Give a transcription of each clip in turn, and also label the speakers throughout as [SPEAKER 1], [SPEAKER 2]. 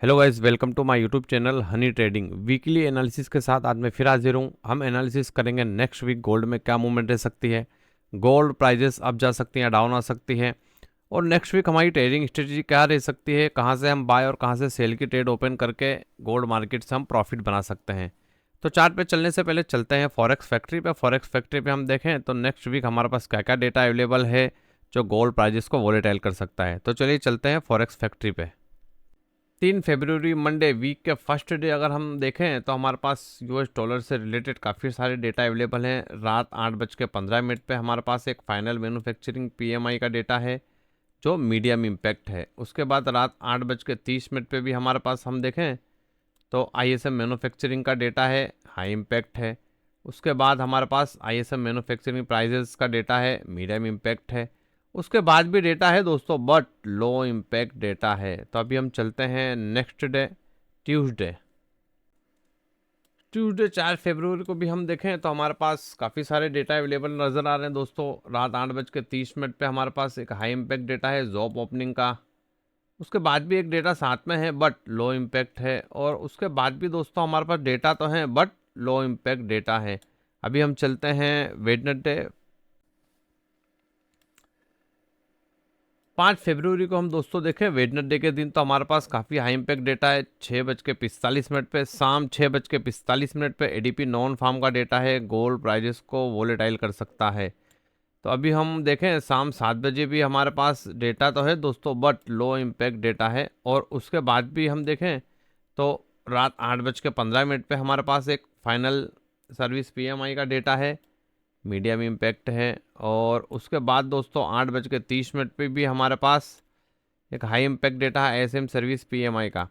[SPEAKER 1] Hello guys, welcome to my YouTube channel Honey Trading. Weekly analysis के साथ आज मैं फिर हाजिर हूँ। हम एनालिसिस करेंगे नेक्स्ट वीक गोल्ड में क्या मूवमेंट रह सकती है, गोल्ड प्राइजेस अप जा सकती हैं, डाउन आ सकती है, और नेक्स्ट वीक हमारी ट्रेडिंग स्ट्रेटजी क्या रह सकती है, कहाँ से हम बाय और कहाँ से सेल की ट्रेड ओपन करके गोल्ड मार्केट से हम प्रॉफिट बना सकते हैं। तो चार्ट पे चलने से पहले चलते हैं फॉरेक्स फैक्ट्री पे। फॉरेक्स फैक्ट्री पे हम देखें तो नेक्स्ट वीक हमारे पास क्या क्या डेटा अवेलेबल है जो गोल्ड प्राइजेस को वोलेटाइल कर सकता है। तो चलिए चलते हैं फॉरेक्स फैक्ट्री पे। 3 फरवरी मंडे वीक के फर्स्ट डे अगर हम देखें तो हमारे पास यूएस डॉलर से रिलेटेड काफ़ी सारे डेटा अवेलेबल हैं। रात 8:15 पे हमारे पास एक फाइनल मैन्युफैक्चरिंग पीएमआई का डेटा है जो मीडियम इम्पैक्ट है। उसके बाद रात 8:30 पे भी हमारे पास हम देखें तो आईएसएम मैन्युफैक्चरिंग का डेटा है, हाई इम्पैक्ट है। उसके बाद हमारे पास आईएसएम मैन्युफैक्चरिंग प्राइजेस का डेटा है, मीडियम इम्पैक्ट है। उसके बाद भी डेटा है दोस्तों, बट लो इम्पैक्ट डेटा है। तो अभी हम चलते हैं नेक्स्ट डे ट्यूसडे। ट्यूसडे 4 फरवरी को भी हम देखें तो हमारे पास काफ़ी सारे डेटा अवेलेबल नज़र आ रहे हैं दोस्तों। रात 8:30 पे हमारे पास एक हाई इम्पैक्ट डेटा है जॉब ओपनिंग का। उसके बाद भी एक डेटा साथ में है बट लो इम्पैक्ट है, और उसके बाद भी दोस्तों हमारे पास डेटा तो है बट लो इम्पैक्ट डेटा है। अभी हम चलते हैं वेडनेसडे 5 फरवरी को। हम दोस्तों देखें वेडनेसडे के दिन तो हमारे पास काफ़ी हाई इम्पैक्ट डेटा है। 6:45 पे शाम 6:45 पे एडीपी नॉन फार्म का डेटा है, गोल्ड प्राइजेस को वोलेटाइल कर सकता है। तो अभी हम देखें शाम 7 बजे भी हमारे पास डेटा तो है दोस्तों बट लो इम्पैक्ट डेटा है। और उसके बाद भी हम देखें तो रात 8:15 पे हमारे पास एक फाइनल सर्विस पीएमआई का डेटा है, मीडियम इम्पैक्ट है। और उसके बाद दोस्तों 8:30 पे भी हमारे पास एक हाई इम्पैक्ट डेटा है एसएम सर्विस पीएमआई का।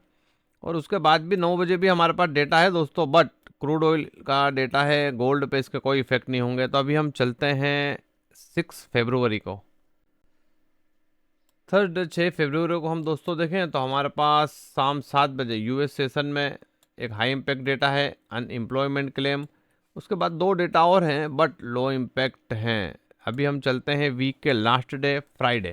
[SPEAKER 1] और उसके बाद भी 9 बजे भी हमारे पास डेटा है दोस्तों, बट क्रूड ऑयल का डेटा है, गोल्ड पे इसके कोई इफेक्ट नहीं होंगे। तो अभी हम चलते हैं 6 फरवरी को। थर्सडे 6 फरवरी को हम दोस्तों देखें तो हमारे पास शाम 7 बजे यूएस सेशन में एक हाई इम्पैक्ट डेटा है, अनएम्प्लॉयमेंट क्लेम। उसके बाद दो डेटा और हैं बट लो इम्पैक्ट हैं। अभी हम चलते हैं वीक के लास्ट डे फ्राइडे।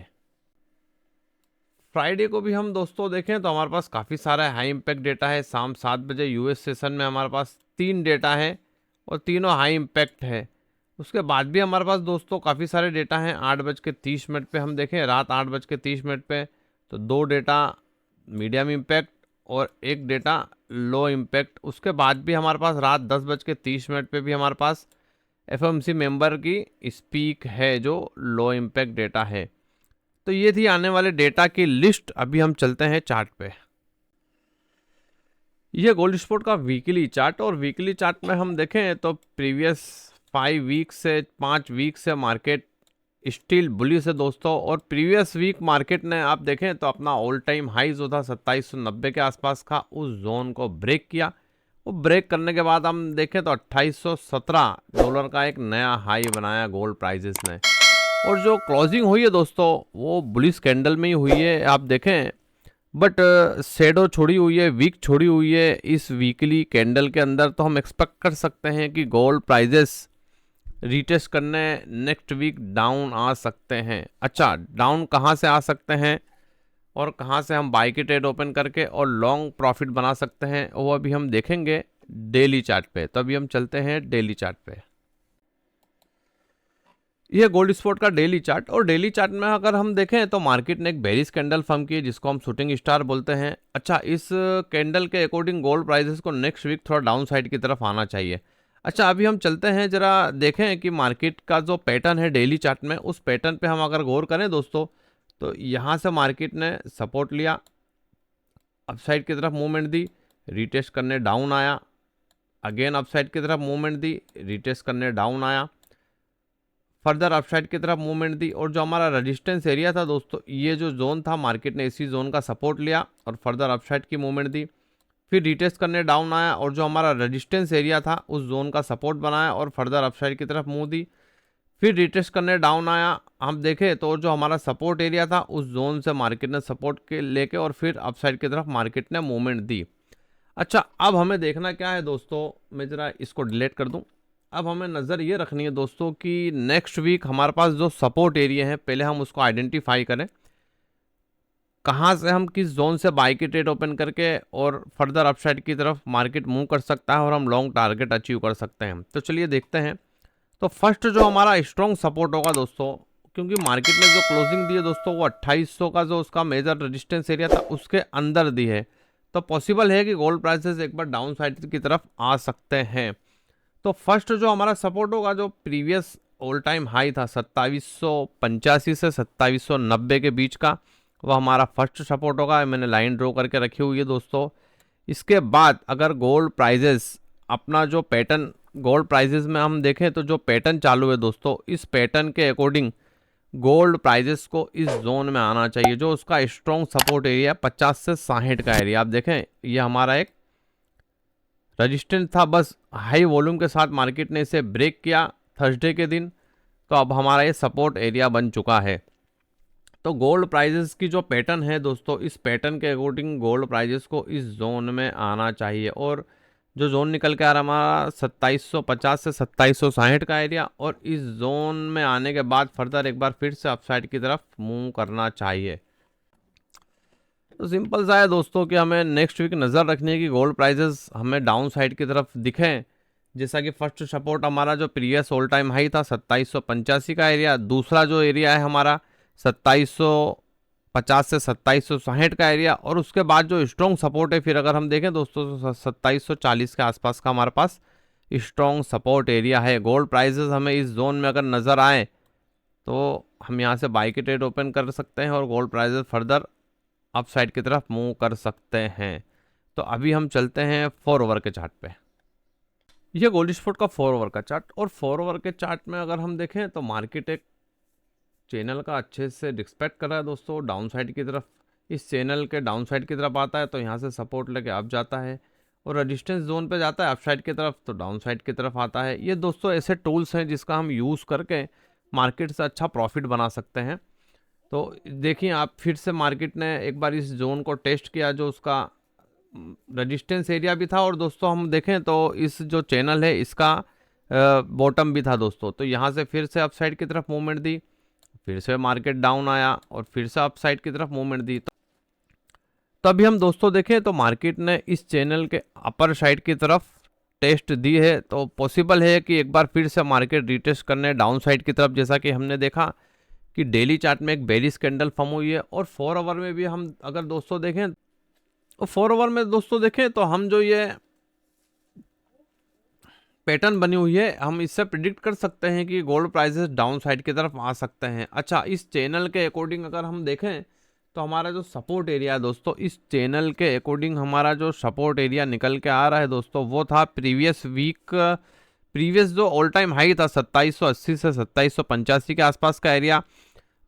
[SPEAKER 1] फ्राइडे को भी हम दोस्तों देखें तो हमारे पास काफ़ी सारा हाई इम्पैक्ट डेटा है। शाम 7 बजे यूएस सेशन में हमारे पास 3 डेटा है और तीनों हाई इम्पैक्ट है। उसके बाद भी हमारे पास दोस्तों काफ़ी सारे डेटा हैं। 8:30 पे हम देखें रात 8:30 पे तो दो डेटा मीडियम इम्पैक्ट और एक डेटा लो इम्पैक्ट। उसके बाद भी हमारे पास रात 10:30 पे भी हमारे पास एफएमसी मेंबर की स्पीक है जो लो इम्पैक्ट डेटा है। तो ये थी आने वाले डेटा की लिस्ट। अभी हम चलते हैं चार्ट पे। ये गोल्ड स्पॉट का वीकली चार्ट, और वीकली चार्ट में हम देखें तो प्रीवियस 5 वीक से 5 वीक से मार्केट स्टिल बुलिश है दोस्तों। और प्रीवियस वीक मार्केट ने आप देखें तो अपना ऑल टाइम हाई जो था 2790 के आसपास का, उस जोन को ब्रेक किया। वो ब्रेक करने के बाद हम देखें तो $2817 का एक नया हाई बनाया गोल्ड प्राइजेस ने। और जो क्लोजिंग हुई है दोस्तों वो बुलिश कैंडल में ही हुई है आप देखें, बट शेडो छोड़ी हुई है, वीक छोड़ी हुई है इस वीकली कैंडल के अंदर। तो हम एक्सपेक्ट कर सकते हैं कि गोल्ड प्राइजेस रीटेस्ट करने नेक्स्ट वीक डाउन आ सकते हैं। अच्छा, डाउन कहाँ से आ सकते हैं और कहाँ से हम बाई की ट्रेड ओपन करके और लॉन्ग प्रॉफिट बना सकते हैं वो अभी हम देखेंगे डेली चार्ट पे। तो अभी हम चलते हैं डेली चार्ट पे। ये गोल्ड स्पॉट का डेली चार्ट, और डेली चार्ट में अगर हम देखें तो मार्केट ने एक बेरिश कैंडल फॉर्म की है जिसको हम शूटिंग स्टार बोलते हैं। अच्छा, इस कैंडल के अकॉर्डिंग गोल्ड प्राइसेस को नेक्स्ट वीक थोड़ा डाउन साइड की तरफ आना चाहिए। अच्छा, अभी हम चलते हैं जरा देखें कि मार्केट का जो पैटर्न है डेली चार्ट में, उस पैटर्न पे हम अगर गौर करें दोस्तों तो यहाँ से मार्केट ने सपोर्ट लिया, अपसाइड की तरफ मूवमेंट दी, रीटेस्ट करने डाउन आया, अगेन अपसाइड की तरफ मूवमेंट दी, रीटेस्ट करने डाउन आया, फर्दर अपसाइड की तरफ मूवमेंट दी। और जो हमारा रेजिस्टेंस एरिया था दोस्तों, ये जो जोन था मार्केट ने इसी जोन का सपोर्ट लिया और फर्दर अपसाइड की मूवमेंट दी, फिर रिटेस्ट करने डाउन आया और जो हमारा रेजिस्टेंस एरिया था उस जोन का सपोर्ट बनाया और फर्दर अपसाइड की तरफ मूव दी, फिर रिटेस्ट करने डाउन आया। हम देखें तो जो हमारा सपोर्ट एरिया था उस जोन से मार्केट ने सपोर्ट के लेके और फिर अपसाइड की तरफ मार्केट ने मूवमेंट दी। अच्छा, अब हमें देखना क्या है दोस्तों, मैं ज़रा इसको डिलीट कर दूं। अब हमें नज़र ये रखनी है दोस्तों कि नेक्स्ट वीक हमारे पास जो सपोर्ट एरिया है पहले हम उसको आइडेंटिफाई करें। कहाँ से हम किस जोन से बाई की ट्रेड ओपन करके और फर्दर अपसाइड की तरफ मार्केट मूव कर सकता है और हम लॉन्ग टारगेट अचीव कर सकते हैं। तो चलिए देखते हैं। तो फर्स्ट जो हमारा स्ट्रॉन्ग सपोर्ट होगा दोस्तों, क्योंकि मार्केट ने जो क्लोजिंग दी है दोस्तों वो 2800 का जो उसका मेजर रेजिस्टेंस एरिया था उसके अंदर दी है, तो पॉसिबल है कि गोल्ड प्राइसेस एक बार डाउन साइड की तरफ आ सकते हैं। तो फर्स्ट जो हमारा सपोर्ट होगा, जो प्रीवियस ऑल टाइम हाई था 2785 से 2790 के बीच का, वो हमारा फर्स्ट सपोर्ट होगा। मैंने लाइन ड्रॉ करके रखी हुई है दोस्तों। इसके बाद अगर गोल्ड प्राइजेस अपना जो पैटर्न, गोल्ड प्राइजेस में हम देखें तो जो पैटर्न चालू है दोस्तों, इस पैटर्न के अकॉर्डिंग गोल्ड प्राइजेस को इस जोन में आना चाहिए। जो उसका स्ट्रॉन्ग सपोर्ट एरिया 50 से 60 का एरिया, आप देखें ये हमारा एक रजिस्टेंस था, बस हाई वॉल्यूम के साथ मार्केट ने इसे ब्रेक किया थर्सडे के दिन, तो अब हमारा ये सपोर्ट एरिया बन चुका है। तो गोल्ड प्राइजेस की जो पैटर्न है दोस्तों, इस पैटर्न के अकॉर्डिंग गोल्ड प्राइजेस को इस जोन में आना चाहिए। और जो जोन निकल के आ रहा है हमारा 2750 से 2760 का एरिया, और इस जोन में आने के बाद फर्दर एक बार फिर से अपसाइड की तरफ मूव करना चाहिए। तो सिंपल सा है दोस्तों कि हमें नेक्स्ट वीक नज़र रखनी है कि गोल्ड प्राइजेस हमें डाउन साइड की तरफ दिखें। जैसा कि फर्स्ट सपोर्ट हमारा जो प्रीवियस ऑल टाइम हाई था 2785 का एरिया, दूसरा जो एरिया है हमारा 2750 से 2760 का एरिया, और उसके बाद जो स्ट्रॉन्ग सपोर्ट है फिर अगर हम देखें दोस्तों तो 2740 के आसपास का हमारे पास स्ट्रॉन्ग सपोर्ट एरिया है। गोल्ड प्राइजेस हमें इस जोन में अगर नज़र आए तो हम यहाँ से बाई की ट्रेड ओपन कर सकते हैं और gold prices further upside की तरफ मूव कर सकते हैं। तो अभी हम चलते हैं 4 ओवर के चार्ट पे। ये गोल्ड स्पॉट का 4 ओवर का चार्ट, और 4 ओवर के चार्ट में अगर हम देखें तो मार्केट एक चैनल का अच्छे से रिस्पेक्ट कर रहा है दोस्तों डाउन साइड की तरफ। इस चैनल के डाउन साइड की तरफ आता है तो यहाँ से सपोर्ट लेके अप जाता है, और रेजिस्टेंस जोन पे जाता है अप साइड की तरफ तो डाउन साइड की तरफ आता है। ये दोस्तों ऐसे टूल्स हैं जिसका हम यूज़ करके मार्केट से अच्छा प्रॉफिट बना सकते हैं। तो देखिए आप, फिर से मार्केट ने एक बार इस जोन को टेस्ट किया जो उसका रेजिस्टेंस एरिया भी था, और दोस्तों हम देखें तो इस जो चैनल है इसका बॉटम भी था दोस्तों। तो यहाँ से फिर से अपसाइड की तरफ मूवमेंट दी, फिर से मार्केट डाउन आया और फिर से अपसाइड की तरफ मूवमेंट दी। तो अभी हम दोस्तों देखें तो मार्केट ने इस चैनल के अपर साइड की तरफ टेस्ट दी है, तो पॉसिबल है कि एक बार फिर से मार्केट रिटेस्ट करने डाउन साइड की तरफ, जैसा कि हमने देखा कि डेली चार्ट में एक बेरिश कैंडल फॉर्म हुई है। और 4 ओवर में भी हम अगर दोस्तों देखें तो 4 ओवर में दोस्तों देखें तो हम जो ये पैटर्न बनी हुई है हम इससे प्रिडिक्ट कर सकते हैं कि गोल्ड प्राइसेस डाउन साइड की तरफ आ सकते हैं। अच्छा, इस चैनल के अकॉर्डिंग अगर हम देखें तो हमारा जो सपोर्ट एरिया है दोस्तों, इस चैनल के अकॉर्डिंग हमारा जो सपोर्ट एरिया निकल के आ रहा है दोस्तों, वो था प्रीवियस जो ऑल टाइम हाई था 2780 से 2785 के आसपास का एरिया।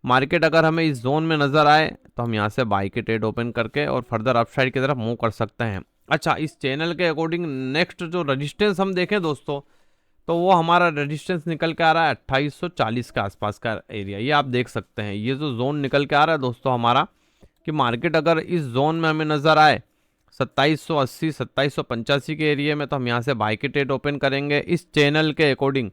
[SPEAKER 1] मार्केट अगर हमें इस जोन में नज़र आए तो हम यहाँ से बाई की ट्रेड ओपन करके और फर्दर अपसाइड की तरफ मूव कर सकते हैं। अच्छा, इस चैनल के अकॉर्डिंग नेक्स्ट जो रेजिस्टेंस हम देखें दोस्तों, तो वो हमारा रेजिस्टेंस निकल के आ रहा है 2840 के आसपास का एरिया। ये आप देख सकते हैं, ये जो जोन निकल के आ रहा है दोस्तों हमारा, कि मार्केट अगर इस जोन में हमें नज़र आए 2780 2785 के एरिया में, तो हम यहाँ से बाई की ट्रेड ओपन करेंगे। इस चैनल के अकॉर्डिंग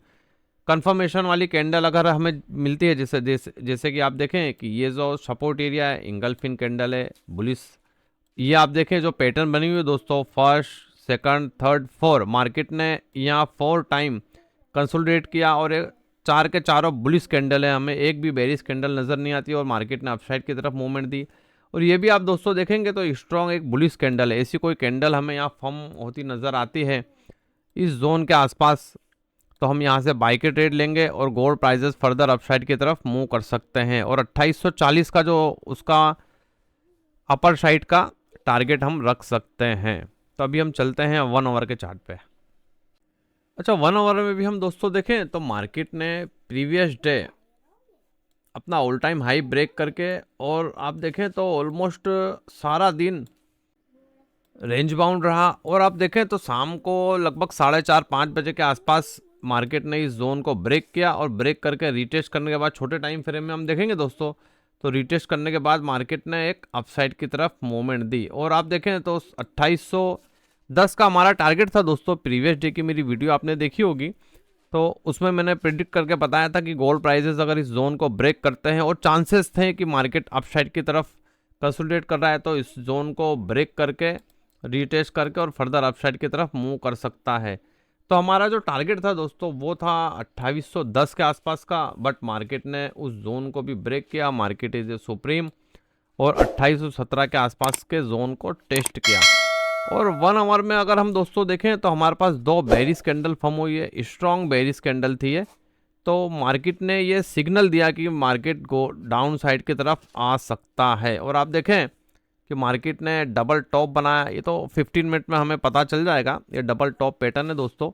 [SPEAKER 1] कंफर्मेशन वाली कैंडल अगर हमें मिलती है, जैसे कि आप देखें कि ये जो सपोर्ट एरिया है इंगल्फिन कैंडल है बुलिश, ये आप देखें जो पैटर्न बनी हुई है दोस्तों, फर्स्ट सेकंड थर्ड 4, मार्केट ने यहाँ 4 टाइम कंसोलिडेट किया और 4 के चारों बुलिश कैंडल है, हमें एक भी बेरिश कैंडल नज़र नहीं आती और मार्केट ने अपसाइड की तरफ मूवमेंट दी। और ये भी आप दोस्तों देखेंगे तो स्ट्रॉन्ग एक बुलिश कैंडल है। ऐसी कोई कैंडल हमें यहाँ फॉर्म होती नज़र आती है इस जोन के आसपास, तो हम यहाँ से बाई के ट्रेड लेंगे और गोल्ड प्राइजेस फर्दर अपसाइड की तरफ मूव कर सकते हैं। और 2840 का जो उसका अपर साइड का टारगेट हम रख सकते हैं। तो अभी हम चलते हैं 1 ओवर के चार्ट पे। अच्छा, 1 ओवर में भी हम दोस्तों देखें तो मार्केट ने प्रीवियस डे अपना ऑल टाइम हाई ब्रेक करके, और आप देखें तो ऑलमोस्ट सारा दिन रेंज बाउंड रहा, और आप देखें तो शाम को लगभग 4:30-5 बजे के आसपास मार्केट ने इस जोन को ब्रेक किया, और ब्रेक करके रीटेस्ट करने के बाद छोटे टाइम फ्रेम में हम देखेंगे दोस्तों तो रीटेस्ट करने के बाद मार्केट ने एक अपसाइड की तरफ मूवमेंट दी। और आप देखें तो 2810 का हमारा टारगेट था दोस्तों। प्रीवियस डे की मेरी वीडियो आपने देखी होगी, तो उसमें मैंने प्रिडिक्ट करके बताया था कि गोल्ड प्राइजेस अगर इस जोन को ब्रेक करते हैं और चांसेस थे कि मार्केट अपसाइड की तरफ कंसोलिडेट कर रहा है तो इस जोन को ब्रेक करके रीटेस्ट करके और फर्दर अपसाइड की तरफ मूव कर सकता है। तो हमारा जो टारगेट था दोस्तों वो था 2810 के आसपास का, बट मार्केट ने उस जोन को भी ब्रेक किया। मार्केट इज ए सुप्रीम और 2817 के आसपास के जोन को टेस्ट किया। और 1 आवर में अगर हम दोस्तों देखें तो हमारे पास 2 बेरिश कैंडल फॉर्म हुई है, स्ट्रॉन्ग बेरिश कैंडल थी ये। तो मार्केट ने ये सिग्नल दिया कि मार्केट को डाउन साइड की तरफ आ सकता है। और आप देखें कि मार्केट ने डबल टॉप बनाया, ये तो 15 मिनट में हमें पता चल जाएगा, ये डबल टॉप पैटर्न है दोस्तों।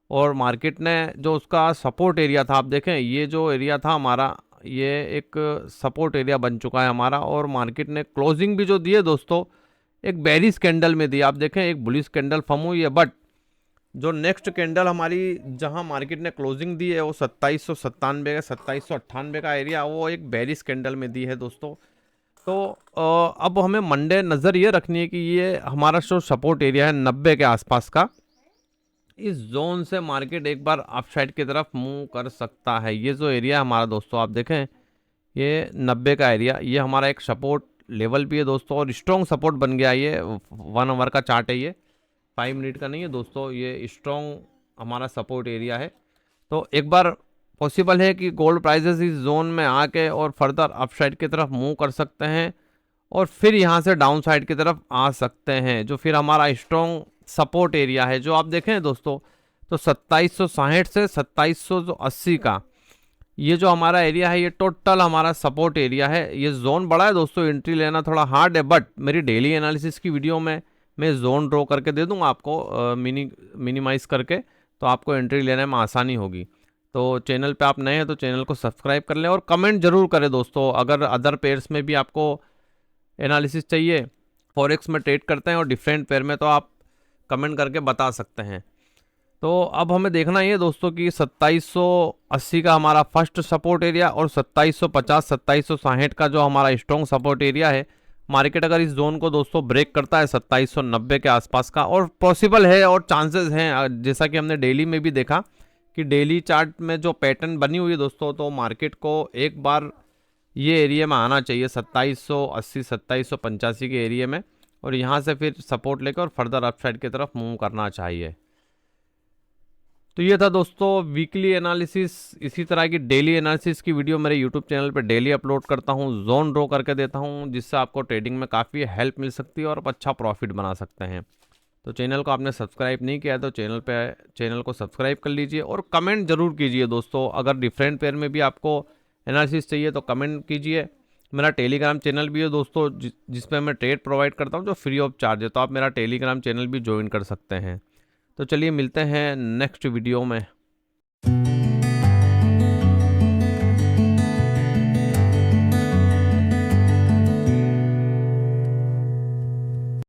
[SPEAKER 1] और मार्केट ने जो उसका सपोर्ट एरिया था, आप देखें ये जो एरिया था हमारा, ये एक सपोर्ट एरिया बन चुका है हमारा। और मार्केट ने क्लोजिंग भी जो दी है दोस्तों एक बेरिश कैंडल में दी। आप देखें एक बुलिश कैंडल फॉर्म हुई है, बट जो नेक्स्ट कैंडल हमारी जहां मार्केट ने क्लोजिंग दी है वो 2797 का 2798 का एरिया, वो एक बेरिश कैंडल में दी है दोस्तों। तो अब हमें मंडे नज़र ये रखनी है कि ये हमारा जो सपोर्ट एरिया है 90 के आसपास का, इस जोन से मार्केट एक बार अपसाइड की तरफ मूव कर सकता है। ये जो एरिया है हमारा दोस्तों आप देखें ये 90 का एरिया, ये हमारा एक सपोर्ट लेवल भी है दोस्तों और स्ट्रॉन्ग सपोर्ट बन गया। ये 1 आवर का चार्ट है, ये 5 मिनट का नहीं है दोस्तों, ये स्ट्रॉन्ग हमारा सपोर्ट एरिया है। तो एक बार पॉसिबल है कि गोल्ड प्राइजेस इस जोन में आके और फर्दर अपसाइड की तरफ मूव कर सकते हैं और फिर यहाँ से डाउन साइड की तरफ आ सकते हैं, जो फिर हमारा स्ट्रॉन्ग सपोर्ट एरिया है। जो आप देखें दोस्तों तो 2760 से 2780 का ये जो हमारा एरिया है, ये टोटल हमारा सपोर्ट एरिया है। ये जोन बड़ा है दोस्तों, एंट्री लेना थोड़ा हार्ड है, बट मेरी डेली एनालिसिस की वीडियो में मैं जोन ड्रॉ करके दे दूंगा आपको, मिनिमाइज़ करके, तो आपको एंट्री लेने में आसानी होगी। तो चैनल पे आप नए हैं तो चैनल को सब्सक्राइब कर लें और कमेंट जरूर करें दोस्तों। अगर अदर पेयर्स में भी आपको एनालिसिस चाहिए, फॉरेक्स में ट्रेड करते हैं और डिफरेंट पेयर में, तो आप कमेंट करके बता सकते हैं। तो अब हमें देखना ये दोस्तों कि 2780 का हमारा फर्स्ट सपोर्ट एरिया और 2750 2760 का जो हमारा स्ट्रॉन्ग सपोर्ट एरिया है, मार्केट अगर इस जोन को दोस्तों ब्रेक करता है 2790 के आसपास का, और पॉसिबल है और चांसेस हैं, जैसा कि हमने डेली में भी देखा कि डेली चार्ट में जो पैटर्न बनी हुई है दोस्तों, तो मार्केट को एक बार ये एरिया में आना चाहिए 2780 2785 के एरिया में, और यहाँ से फिर सपोर्ट लेकर और फर्दर अपसाइड की तरफ मूव करना चाहिए। तो ये था दोस्तों वीकली एनालिसिस। इसी तरह की डेली एनालिसिस की वीडियो मेरे यूट्यूब चैनल पर डेली अपलोड करता हूँ, जोन ड्रॉ करके देता हूँ, जिससे आपको ट्रेडिंग में काफ़ी हेल्प मिल सकती है और आप अच्छा प्रॉफिट बना सकते हैं। तो चैनल को आपने सब्सक्राइब नहीं किया तो चैनल को सब्सक्राइप कर लीजिए और कमेंट जरूर कीजिए दोस्तों। अगर डिफरेंट पेयर में भी आपको एनालिसिस चाहिए तो कमेंट कीजिए। मेरा टेलीग्राम चैनल भी है दोस्तों, जिसमें मैं ट्रेड प्रोवाइड करता हूँ जो फ्री ऑफ चार्ज है, तो आप मेरा टेलीग्राम चैनल भी ज्वाइन कर सकते हैं। तो चलिए मिलते हैं नेक्स्ट वीडियो में।